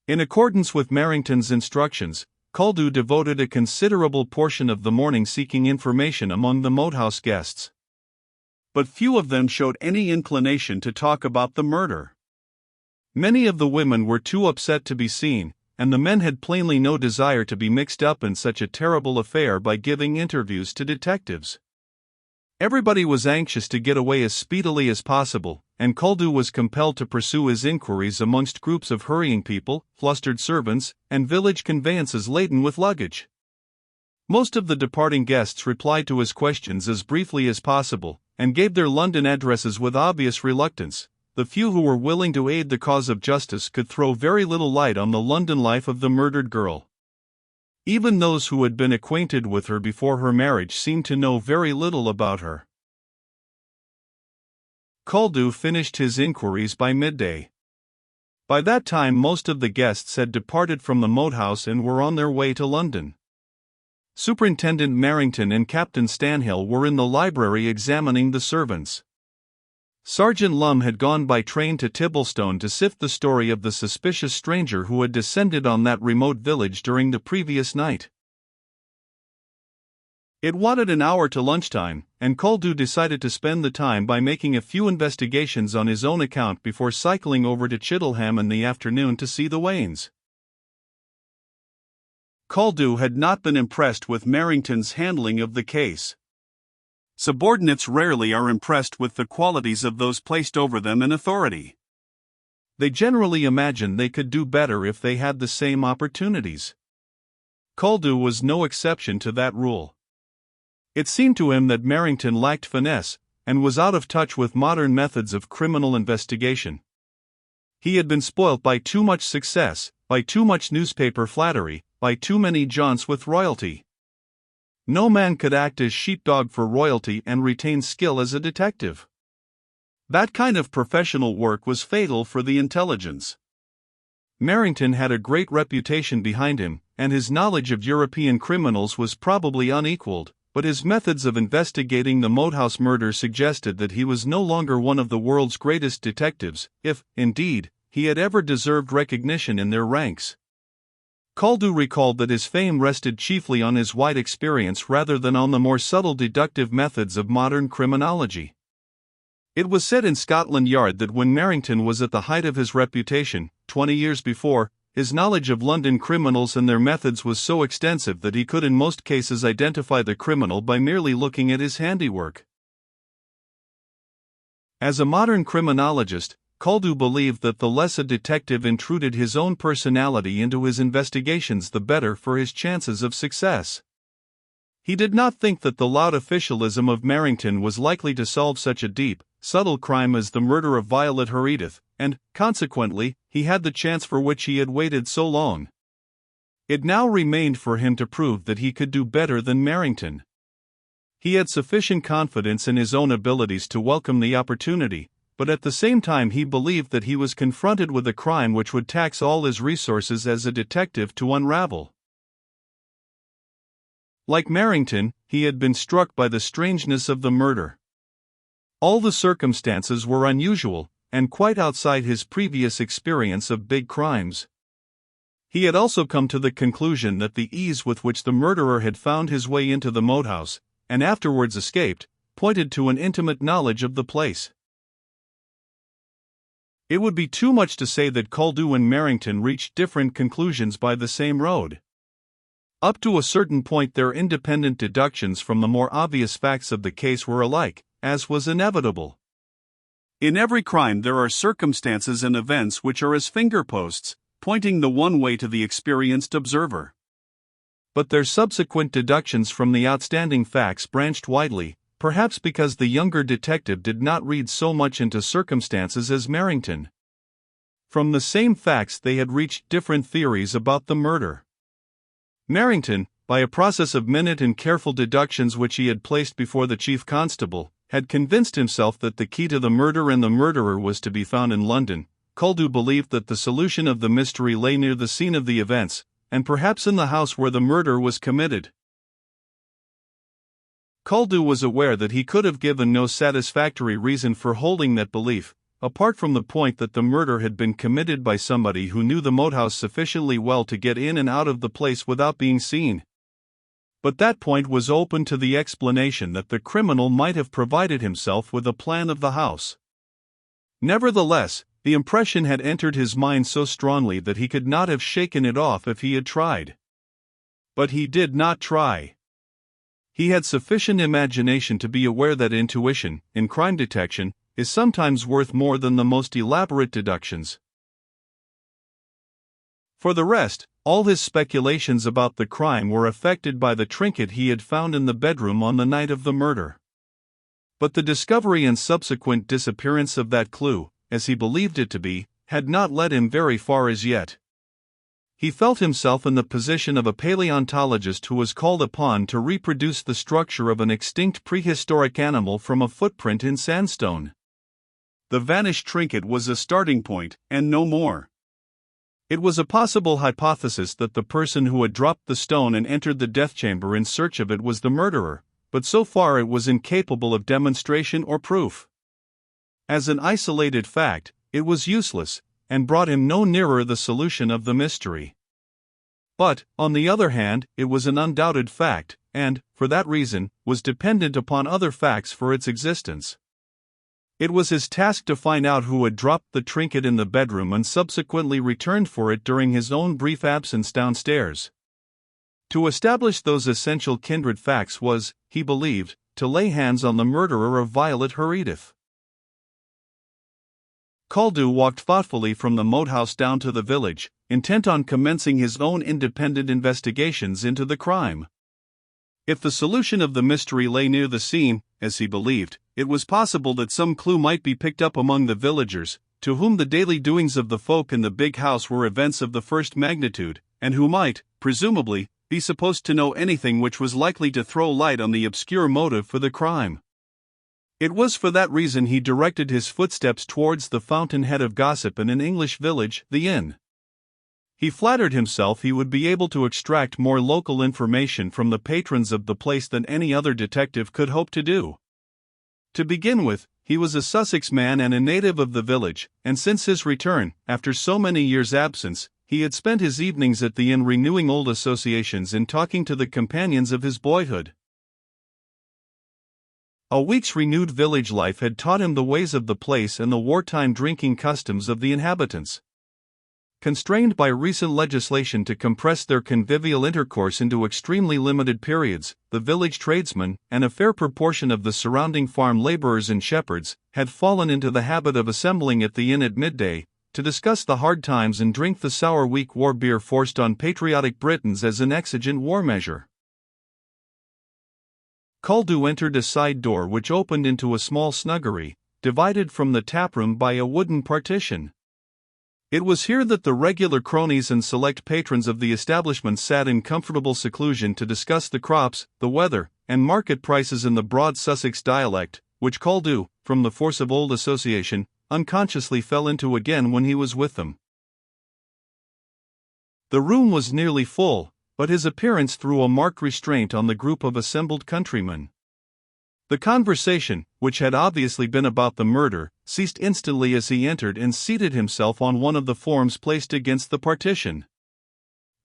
In accordance with Merrington's instructions, Caldew devoted a considerable portion of the morning seeking information among the Moathouse guests. But few of them showed any inclination to talk about the murder. Many of the women were too upset to be seen, and the men had plainly no desire to be mixed up in such a terrible affair by giving interviews to detectives. Everybody was anxious to get away as speedily as possible, and Caldew was compelled to pursue his inquiries amongst groups of hurrying people, flustered servants, and village conveyances laden with luggage. Most of the departing guests replied to his questions as briefly as possible, and gave their London addresses with obvious reluctance. The few who were willing to aid the cause of justice could throw very little light on the London life of the murdered girl. Even those who had been acquainted with her before her marriage seemed to know very little about her. Caldew finished his inquiries by midday. By that time most of the guests had departed from the Moathouse and were on their way to London. Superintendent Merrington and Captain Stanhill were in the library examining the servants. Sergeant Lum had gone by train to Tibblestone to sift the story of the suspicious stranger who had descended on that remote village during the previous night. It wanted an hour to lunchtime, and Caldew decided to spend the time by making a few investigations on his own account before cycling over to Chittleham in the afternoon to see the Waynes. Caldew had not been impressed with Merrington's handling of the case. Subordinates rarely are impressed with the qualities of those placed over them in authority. They generally imagine they could do better if they had the same opportunities. Caldew was no exception to that rule. It seemed to him that Merrington lacked finesse, and was out of touch with modern methods of criminal investigation. He had been spoilt by too much success, by too much newspaper flattery, by too many jaunts with royalty. No man could act as sheepdog for royalty and retain skill as a detective. That kind of professional work was fatal for the intelligence. Merrington had a great reputation behind him, and his knowledge of European criminals was probably unequaled, but his methods of investigating the Moathouse murder suggested that he was no longer one of the world's greatest detectives, if, indeed, he had ever deserved recognition in their ranks. Caldew recalled that his fame rested chiefly on his wide experience rather than on the more subtle deductive methods of modern criminology. It was said in Scotland Yard that when Merrington was at the height of his reputation, 20 years before, his knowledge of London criminals and their methods was so extensive that he could in most cases identify the criminal by merely looking at his handiwork. As a modern criminologist, Caldew believed that the less a detective intruded his own personality into his investigations the better for his chances of success. He did not think that the loud officialism of Merrington was likely to solve such a deep, subtle crime as the murder of Violet Herodotus, and, consequently, he had the chance for which he had waited so long. It now remained for him to prove that he could do better than Merrington. He had sufficient confidence in his own abilities to welcome the opportunity, but at the same time he believed that he was confronted with a crime which would tax all his resources as a detective to unravel. Like Merrington, he had been struck by the strangeness of the murder. All the circumstances were unusual, and quite outside his previous experience of big crimes. He had also come to the conclusion that the ease with which the murderer had found his way into the Moathouse, and afterwards escaped, pointed to an intimate knowledge of the place. It would be too much to say that Caldew and Merrington reached different conclusions by the same road. Up to a certain point their independent deductions from the more obvious facts of the case were alike, as was inevitable. In every crime there are circumstances and events which are as fingerposts, pointing the one way to the experienced observer. But their subsequent deductions from the outstanding facts branched widely, perhaps because the younger detective did not read so much into circumstances as Merrington. From the same facts they had reached different theories about the murder. Merrington, by a process of minute and careful deductions which he had placed before the chief constable, had convinced himself that the key to the murder and the murderer was to be found in London. Caldew believed that the solution of the mystery lay near the scene of the events, and perhaps in the house where the murder was committed. Caldew was aware that he could have given no satisfactory reason for holding that belief, apart from the point that the murder had been committed by somebody who knew the moathouse sufficiently well to get in and out of the place without being seen. But that point was open to the explanation that the criminal might have provided himself with a plan of the house. Nevertheless, the impression had entered his mind so strongly that he could not have shaken it off if he had tried. But he did not try. He had sufficient imagination to be aware that intuition, in crime detection, is sometimes worth more than the most elaborate deductions. For the rest, all his speculations about the crime were affected by the trinket he had found in the bedroom on the night of the murder. But the discovery and subsequent disappearance of that clue, as he believed it to be, had not led him very far as yet. He felt himself in the position of a paleontologist who was called upon to reproduce the structure of an extinct prehistoric animal from a footprint in sandstone. The vanished trinket was a starting point, and no more. It was a possible hypothesis that the person who had dropped the stone and entered the death chamber in search of it was the murderer, but so far it was incapable of demonstration or proof. As an isolated fact, it was useless, and brought him no nearer the solution of the mystery. But, on the other hand, it was an undoubted fact, and, for that reason, was dependent upon other facts for its existence. It was his task to find out who had dropped the trinket in the bedroom and subsequently returned for it during his own brief absence downstairs. To establish those essential kindred facts was, he believed, to lay hands on the murderer of Violet Herodotus. Caldew walked thoughtfully from the moat-house down to the village, intent on commencing his own independent investigations into the crime. If the solution of the mystery lay near the scene, as he believed, it was possible that some clue might be picked up among the villagers, to whom the daily doings of the folk in the big house were events of the first magnitude, and who might, presumably, be supposed to know anything which was likely to throw light on the obscure motive for the crime. It was for that reason he directed his footsteps towards the fountainhead of gossip in an English village, the inn. He flattered himself he would be able to extract more local information from the patrons of the place than any other detective could hope to do. To begin with, he was a Sussex man and a native of the village, and since his return, after so many years' absence, he had spent his evenings at the inn renewing old associations and talking to the companions of his boyhood. A week's renewed village life had taught him the ways of the place and the wartime drinking customs of the inhabitants. Constrained by recent legislation to compress their convivial intercourse into extremely limited periods, the village tradesmen, and a fair proportion of the surrounding farm laborers and shepherds, had fallen into the habit of assembling at the inn at midday, to discuss the hard times and drink the sour weak war beer forced on patriotic Britons as an exigent war measure. Caldew entered a side door which opened into a small snuggery, divided from the taproom by a wooden partition. It was here that the regular cronies and select patrons of the establishment sat in comfortable seclusion to discuss the crops, the weather, and market prices in the broad Sussex dialect, which Caldew, from the force of old association, unconsciously fell into again when he was with them. The room was nearly full, but his appearance threw a marked restraint on the group of assembled countrymen. The conversation, which had obviously been about the murder, ceased instantly as he entered and seated himself on one of the forms placed against the partition.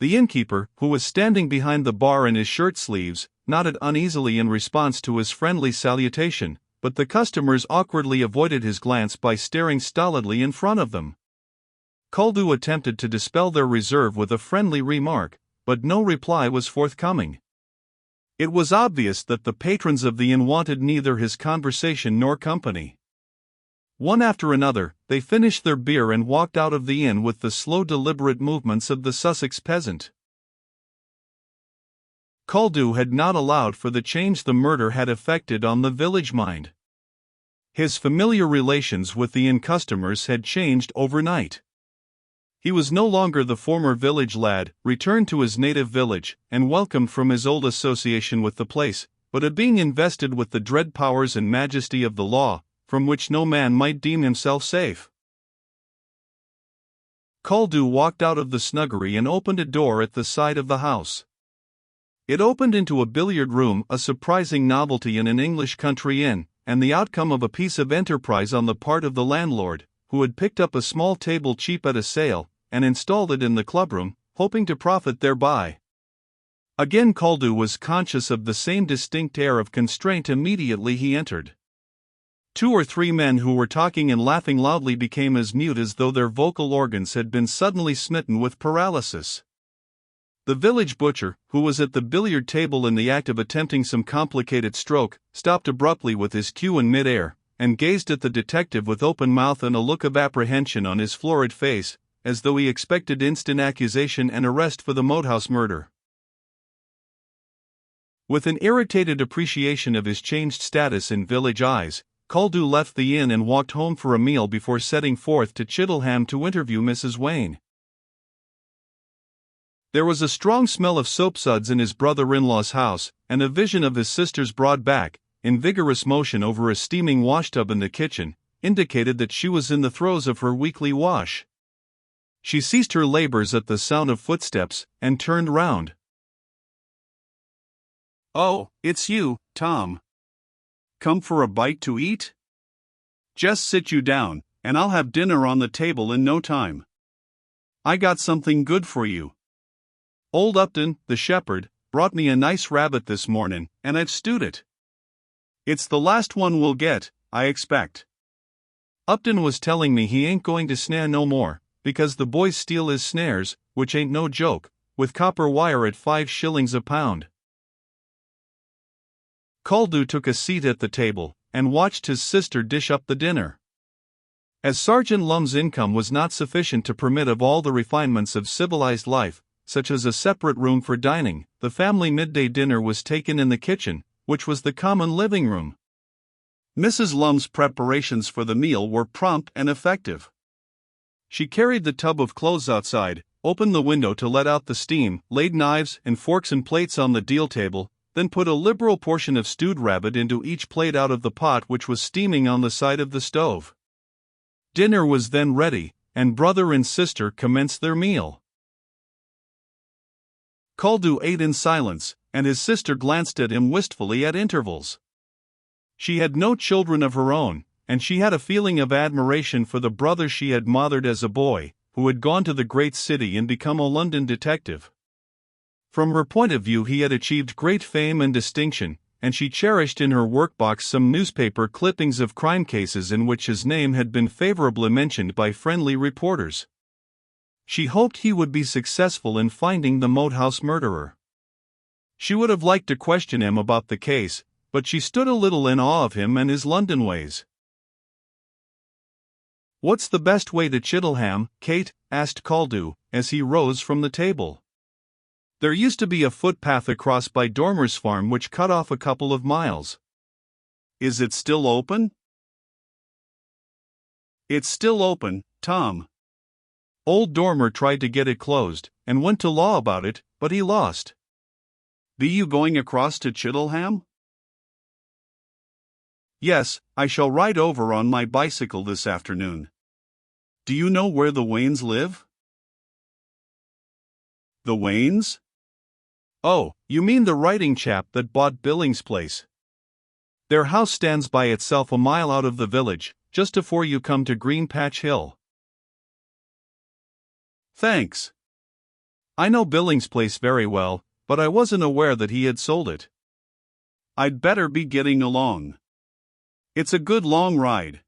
The innkeeper, who was standing behind the bar in his shirt sleeves, nodded uneasily in response to his friendly salutation, but the customers awkwardly avoided his glance by staring stolidly in front of them. Caldew attempted to dispel their reserve with a friendly remark, but no reply was forthcoming. It was obvious that the patrons of the inn wanted neither his conversation nor company. One after another, they finished their beer and walked out of the inn with the slow deliberate movements of the Sussex peasant. Caldew had not allowed for the change the murder had effected on the village mind. His familiar relations with the inn customers had changed overnight. He was no longer the former village lad, returned to his native village, and welcomed from his old association with the place, but had been invested with the dread powers and majesty of the law, from which no man might deem himself safe. Caldew walked out of the snuggery and opened a door at the side of the house. It opened into a billiard room, a surprising novelty in an English country inn, and the outcome of a piece of enterprise on the part of the landlord, who had picked up a small table cheap at a sale, and installed it in the clubroom, hoping to profit thereby. Again Caldew was conscious of the same distinct air of constraint immediately he entered. 2 or 3 men who were talking and laughing loudly became as mute as though their vocal organs had been suddenly smitten with paralysis. The village butcher, who was at the billiard table in the act of attempting some complicated stroke, stopped abruptly with his cue in mid-air, and gazed at the detective with open mouth and a look of apprehension on his florid face, as though he expected instant accusation and arrest for the Moathouse murder. With an irritated appreciation of his changed status in village eyes, Caldew left the inn and walked home for a meal before setting forth to Chittlehamn to interview Mrs. Wayne. There was a strong smell of soapsuds in his brother-in-law's house, and a vision of his sister's broad back, in vigorous motion over a steaming washtub in the kitchen, indicated that she was in the throes of her weekly wash. She ceased her labors at the sound of footsteps, and turned round. "Oh, it's you, Tom. Come for a bite to eat? Just sit you down, and I'll have dinner on the table in no time. I got something good for you. Old Upton, the shepherd, brought me a nice rabbit this morning, and I've stewed it. It's the last one we'll get, I expect. Upton was telling me he ain't going to snare no more, because the boys steal his snares, which ain't no joke, with copper wire at 5 shillings a pound." Caldew took a seat at the table, and watched his sister dish up the dinner. As Sergeant Lum's income was not sufficient to permit of all the refinements of civilized life, such as a separate room for dining, the family midday dinner was taken in the kitchen, which was the common living room. Mrs. Lum's preparations for the meal were prompt and effective. She carried the tub of clothes outside, opened the window to let out the steam, laid knives and forks and plates on the deal table, then put a liberal portion of stewed rabbit into each plate out of the pot which was steaming on the side of the stove. Dinner was then ready, and brother and sister commenced their meal. Caldew ate in silence, and his sister glanced at him wistfully at intervals. She had no children of her own, and she had a feeling of admiration for the brother she had mothered as a boy, who had gone to the great city and become a London detective. From her point of view he had achieved great fame and distinction, and she cherished in her workbox some newspaper clippings of crime cases in which his name had been favorably mentioned by friendly reporters. She hoped he would be successful in finding the Moathouse murderer. She would have liked to question him about the case, but she stood a little in awe of him and his London ways. "What's the best way to Chittlehamn, Kate?" asked Caldew, as he rose from the table. "There used to be a footpath across by Dormer's farm which cut off a couple of miles. Is it still open?" "It's still open, Tom. Old Dormer tried to get it closed, and went to law about it, but he lost. Be you going across to Chittlehamn?" "Yes, I shall ride over on my bicycle this afternoon. Do you know where the Waynes live?" "The Waynes? Oh, you mean the writing chap that bought Billings' place. Their house stands by itself a mile out of the village, just afore you come to Green Patch Hill." "Thanks. I know Billings' place very well, but I wasn't aware that he had sold it. I'd better be getting along. It's a good long ride."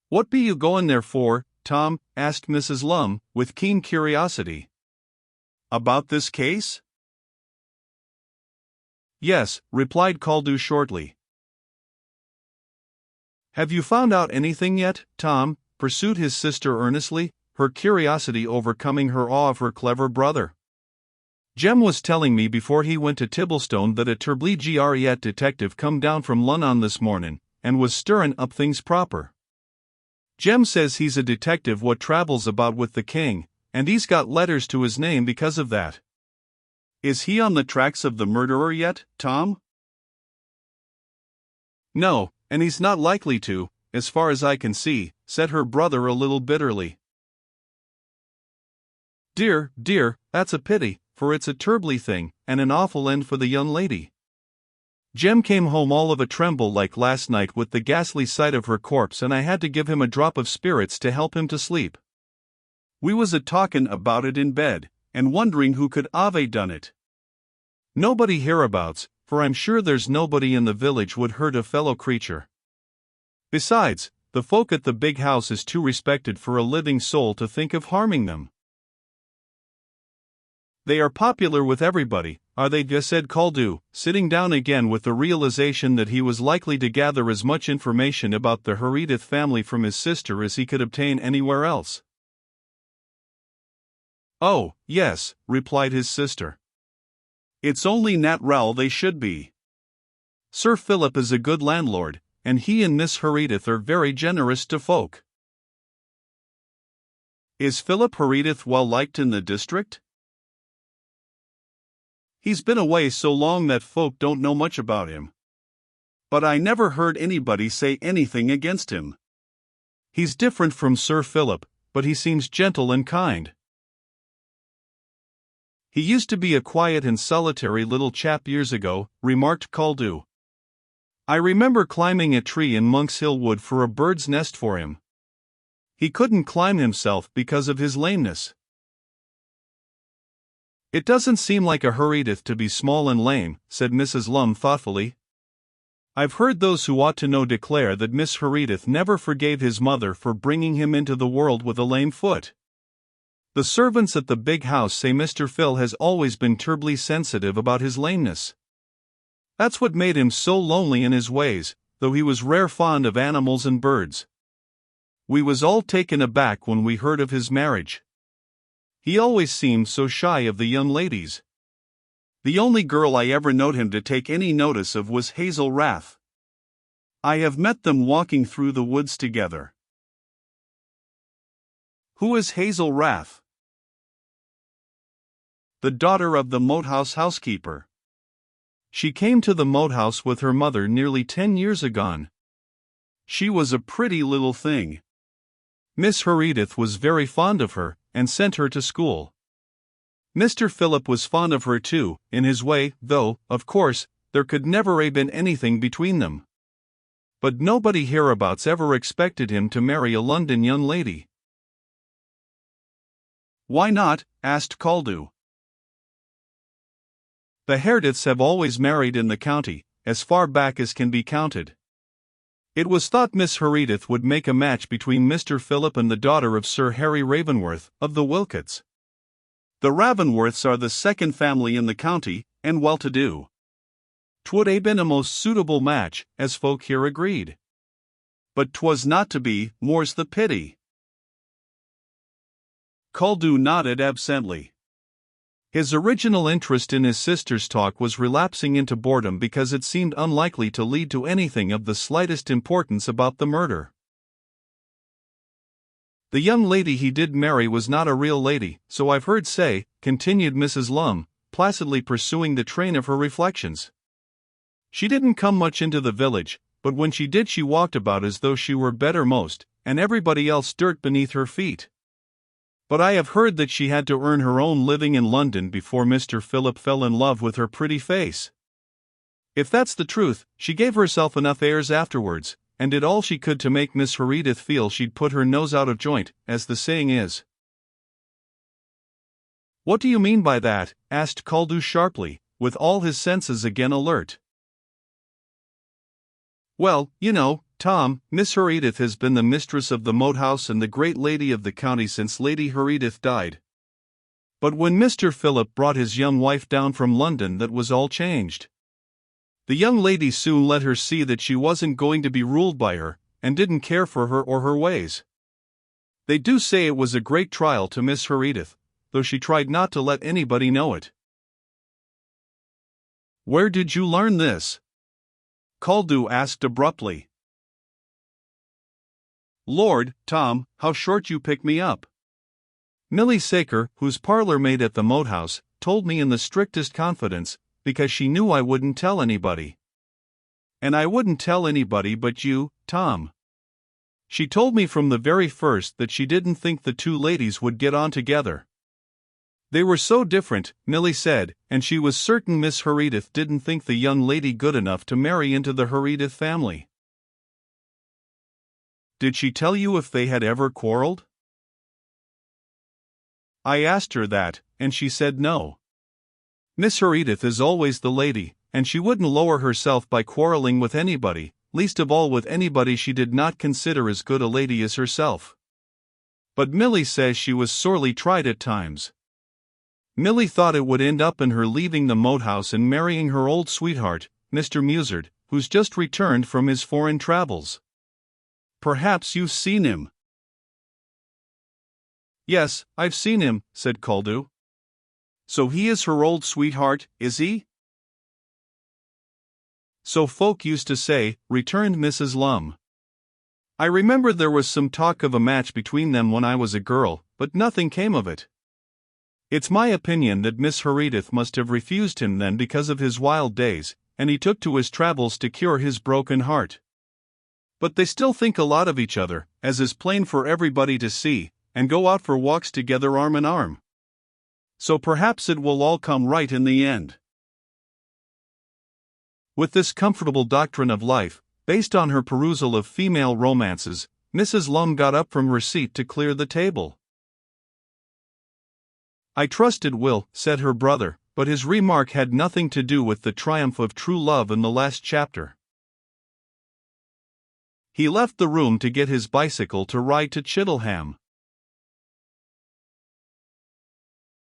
"What be you goin' there for, Tom?" asked Mrs. Lum, with keen curiosity. "About this case?" "Yes," replied Caldew shortly. "Have you found out anything yet, Tom?" pursued his sister earnestly, her curiosity overcoming her awe of her clever brother. "Jem was telling me before he went to Tibblestone that a Terblee Gret detective come down from Lunnon this morning, and was stirrin' up things proper. Jem says he's a detective what travels about with the king, and he's got letters to his name because of that." "Is he on the tracks of the murderer yet, Tom?" "No, and he's not likely to, as far as I can see," said her brother a little bitterly. Dear, that's a pity, for it's a Terblee thing, and an awful end for the young lady." Jem came home all of a tremble like last night with the ghastly sight of her corpse, and I had to give him a drop of spirits to help him to sleep. We was a-talkin' about it in bed, and wondering who could ave done it. Nobody hereabouts, for I'm sure there's nobody in the village would hurt a fellow creature. Besides, the folk at the big house is too respected for a living soul to think of harming them. They are popular with everybody, are they? Said Caldew, sitting down again with the realization that he was likely to gather as much information about the Herodotus family from his sister as he could obtain anywhere else. Oh, yes, replied his sister. It's only natural they should be. Sir Philip is a good landlord, and he and Miss Herodotus are very generous to folk. Is Philip Herodotus well liked in the district? He's been away so long that folk don't know much about him. But I never heard anybody say anything against him. He's different from Sir Philip, but he seems gentle and kind. He used to be a quiet and solitary little chap years ago, remarked Caldew. I remember climbing a tree in Monk's Hill Wood for a bird's nest for him. He couldn't climb himself because of his lameness. It doesn't seem like a Herodotus to be small and lame, said Mrs. Lum thoughtfully. I've heard those who ought to know declare that Miss Herodotus never forgave his mother for bringing him into the world with a lame foot. The servants at the big house say Mr. Phil has always been terribly sensitive about his lameness. That's what made him so lonely in his ways, though he was rare fond of animals and birds. We was all taken aback when we heard of his marriage. He always seemed so shy of the young ladies. The only girl I ever knowed him to take any notice of was Hazel Rath. I have met them walking through the woods together. Who is Hazel Rath? The daughter of the moat-house housekeeper. She came to the moat-house with her mother nearly 10 years agone. She was a pretty little thing. Miss Herodotus was very fond of her, and sent her to school. Mr. Philip was fond of her too, in his way, though, of course, there could never have been anything between them. But nobody hereabouts ever expected him to marry a London young lady. Why not? Asked Caldew. The Herodotus have always married in the county, as far back as can be counted. It was thought Miss Herodotus would make a match between Mr. Philip and the daughter of Sir Harry Ravensworth, of the Wilcots. The Ravensworths are the second family in the county, and well-to-do. 'Twould ha' been a most suitable match, as folk here agreed. But 'twas not to be, more's the pity. Caldew nodded absently. His original interest in his sister's talk was relapsing into boredom because it seemed unlikely to lead to anything of the slightest importance about the murder. The young lady he did marry was not a real lady, so I've heard say, continued Mrs. Lum, placidly pursuing the train of her reflections. She didn't come much into the village, but when she did she walked about as though she were bettermost, and everybody else dirt beneath her feet. But I have heard that she had to earn her own living in London before Mr. Philip fell in love with her pretty face. If that's the truth, she gave herself enough airs afterwards, and did all she could to make Miss Herodotus feel she'd put her nose out of joint, as the saying is. What do you mean by that? Asked Caldew sharply, with all his senses again alert. Well, you know, Tom, Miss Herodotus has been the mistress of the moat-house and the great lady of the county since Lady Herodotus died. But when Mr. Philip brought his young wife down from London, that was all changed. The young lady soon let her see that she wasn't going to be ruled by her, and didn't care for her or her ways. They do say it was a great trial to Miss Herodotus, though she tried not to let anybody know it. Where did you learn this? Caldew asked abruptly. Lord, Tom, how short you pick me up. Millie Saker, whose parlour maid at the moat-house, told me in the strictest confidence, because she knew I wouldn't tell anybody. And I wouldn't tell anybody but you, Tom. She told me from the very first that she didn't think the two ladies would get on together. They were so different, Milly said, and she was certain Miss Herodotus didn't think the young lady good enough to marry into the Herodotus family. Did she tell you if they had ever quarreled? I asked her that, and she said no. Miss Herodotus is always the lady, and she wouldn't lower herself by quarreling with anybody, least of all with anybody she did not consider as good a lady as herself. But Milly says she was sorely tried at times. Milly thought it would end up in her leaving the moat house and marrying her old sweetheart, Mr. Musard, who's just returned from his foreign travels. Perhaps you've seen him. Yes, I've seen him, said Caldew. So he is her old sweetheart, is he? So folk used to say, returned Mrs. Lum. I remember there was some talk of a match between them when I was a girl, but nothing came of it. It's my opinion that Miss Herodotus must have refused him then because of his wild days, and he took to his travels to cure his broken heart. But they still think a lot of each other, as is plain for everybody to see, and go out for walks together arm in arm. So perhaps it will all come right in the end. With this comfortable doctrine of life, based on her perusal of female romances, Mrs. Lum got up from her seat to clear the table. I trust it will, said her brother, but his remark had nothing to do with the triumph of true love in the last chapter. He left the room to get his bicycle to ride to Chittlehamn.